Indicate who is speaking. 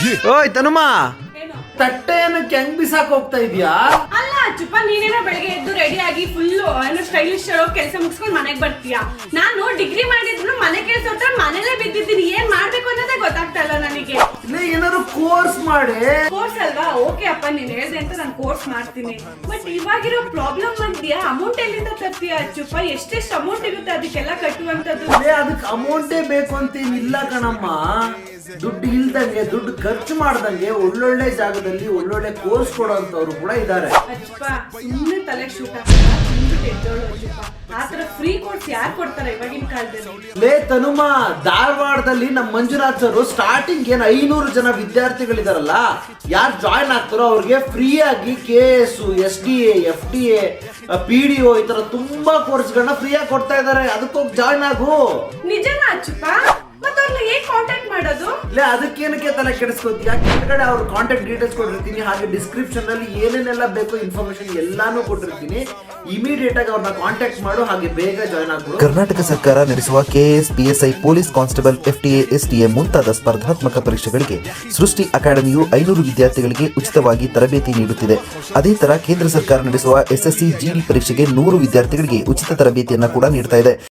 Speaker 1: ಓಯ್ ತನುಮ,
Speaker 2: ಏನು?
Speaker 1: ತಟ್ಟೆ ಏನಕ್ಕೆ ಹೆಂಗ್ ಬಿಸಾಕ್ ಹೋಗ್ತಾ ಇದೀಯಾ?
Speaker 2: ಅಲ್ಲ ಚುಪ್ಪ, ನೀನೇನೋ ಬೆಳಗ್ಗೆ ಎದ್ದು ರೆಡಿ ಆಗಿ ಫುಲ್ ಏನೋ ಸ್ಟೈಲಿಶ್ ಕೆಲಸ ಮುಗಿಸ್ಕೊಂಡು ಮನೆಗೆ ಬರ್ತೀಯಾ. ನಾನು ಡಿಗ್ರಿ ಮಾಡಿದ್ರು ಮನೆ ಕೆಲಸ ಹತ್ರ ಮನೇಲೆ ಬಿದ್ದಿದ್ದೀನಿ. ಏನ್ ಮಾಡ್ಬೇಕು ಅನ್ನೋದೇ ಗೊತ್ತಾಗ್ತಾ ಇಲ್ಲ ನನಗೆ.
Speaker 1: ಇಲ್ಲ ಏನಾದ್ರು ಕೋರ್ಸ್ ಮಾಡಿ.
Speaker 2: ಕೋರ್ಸ್ ಅಲ್ವಾ? ಓಕೆ ಅಪ್ಪ, ನೀನ್ ಹೇಳ್ದೆ ಅಂತ ನಾನು ಕೋರ್ಸ್ ಮಾಡ್ತೀನಿ. ಬಟ್ ಇವಾಗಿರೋ ಪ್ರಾಬ್ಲಮ್ ಬಂದ್ಯಾ, ಅಮೌಂಟ್ ಎಲ್ಲಿಂದ ತರ್ತೀಯಾ ಚುಪ್ಪ? ಎಷ್ಟೆಷ್ಟು ಅಮೌಂಟ್ ಇರುತ್ತೆ ಅದಕ್ಕೆಲ್ಲ ಕಟ್ಟುವಂತದ್ದು?
Speaker 1: ಅದಕ್ಕೆ ಅಮೌಂಟೇ ಬೇಕು ಅಂತ ಏನಿಲ್ಲ ಕಣಮ್ಮ. ದುಡ್ಡು ಇಲ್ದಂಗೆ, ದುಡ್ಡು ಖರ್ಚು ಮಾಡ್ದಂಗೆ ಒಳ್ಳೊಳ್ಳೆ ಜಾಗದಲ್ಲಿ ಒಳ್ಳೊಳ್ಳೆ ಕೋರ್ಸ್ ಕೊಡೋಂತವ್ರು ಕೂಡ ಇದ್ದಾರೆ.
Speaker 2: ಅಚ್ಚಪ್ಪ, ಸುಮ್ಮನೆ ತಲೆ ಶೂಟ್ ಎದ್ದೋಳು ಅಚ್ಚಪ್ಪ. ಆತರ ಫ್ರೀ ಕೋರ್ಸ್ ಯಾರು ಕೊಡ್ತಾರೆ ಇವಾಗಿನ ಕಾಲದಲ್ಲಿ?
Speaker 1: ಲೇ ತನುಮ, ಧಾರವಾಡದಲ್ಲಿ ನಮ್ಮ ಮಂಜುನಾಥ್ ಸರ್ ಸ್ಟಾರ್ಟಿಂಗ್ ಏನ್ 500 ಜನ ವಿದ್ಯಾರ್ಥಿಗಳಿದಾರಲ್ಲ, ಯಾರು ಜಾಯ್ನ್ ಆಗ್ತಾರೋ ಅವ್ರಿಗೆ ಫ್ರೀ ಆಗಿ KS, SDA, FDA, PDO ಈ ತರ ತುಂಬಾ ಕೋರ್ಸ್ಗಳನ್ನ ಫ್ರೀ ಆಗಿ ಕೊಡ್ತಾ ಇದಾರೆ. ಅದಕ್ಕೋಗಿ ಜಾಯ್ನ್ ಆಗು.
Speaker 2: ನಿಜನಾ ಅಚ್ಚಪ್ಪ? ಮತ್ತೆ ಅವ್ರನ್ನ ಹೇಗೆ ಕಾಂಟ್ಯಾಕ್ಟ್ ಮಾಡೋದು?
Speaker 1: ಇಲ್ಲ ಅದಕ್ಕೇನಕ್ಕೆ ತಲೆ ಕೆಡಿಸ್ಕೋತೀಯ? ಕೆಳಗಡೆ ಅವ್ರ ಕಾಂಟ್ಯಾಕ್ಟ್ ಡೀಟೇಲ್ಸ್ ಕೊಟ್ಟಿರ್ತೀನಿ, ಹಾಗೆ ಡಿಸ್ಕ್ರಿಪ್ಷನ್ ಅಲ್ಲಿ ಏನೇನೆಲ್ಲ ಬೇಕು ಇನ್ಫಾರ್ಮೇಶನ್ ಎಲ್ಲಾನು ಕೊಟ್ಟಿರ್ತೀನಿ. ಇಮಿಡಿಯೇಟ್ ಆಗಿ ಅವ್ರನ್ನ ಕಾಂಟ್ಯಾಕ್ಟ್ ಮಾಡು, ಹಾಗೆ ಬೇಗ ಜಾಯ್ನ್ ಆಗ್ಬಿಡು.
Speaker 3: ಕರ್ನಾಟಕ ಸರ್ಕಾರ ನಡೆಸುವ KS, PSI, police constable, FDA, STA ಮುಂತಾದ ಸ್ಪರ್ಧಾತ್ಮಕ ಪರೀಕ್ಷೆಗಳಿಗೆ ಸೃಷ್ಟಿ ಅಕಾಡೆಮಿಯು 500 ವಿದ್ಯಾರ್ಥಿಗಳಿಗೆ ಉಚಿತವಾಗಿ ತರಬೇತಿ ನೀಡುತ್ತಿದೆ. ಅದೇ ತರ ಕೇಂದ್ರ ಸರ್ಕಾರ ನಡೆಸುವ SSC GD ಪರೀಕ್ಷೆಗೆ 100 ವಿದ್ಯಾರ್ಥಿಗಳಿಗೆ ಉಚಿತ ತರಬೇತಿಯನ್ನ ಕೂಡ ನೀಡ್ತಾ ಇದೆ.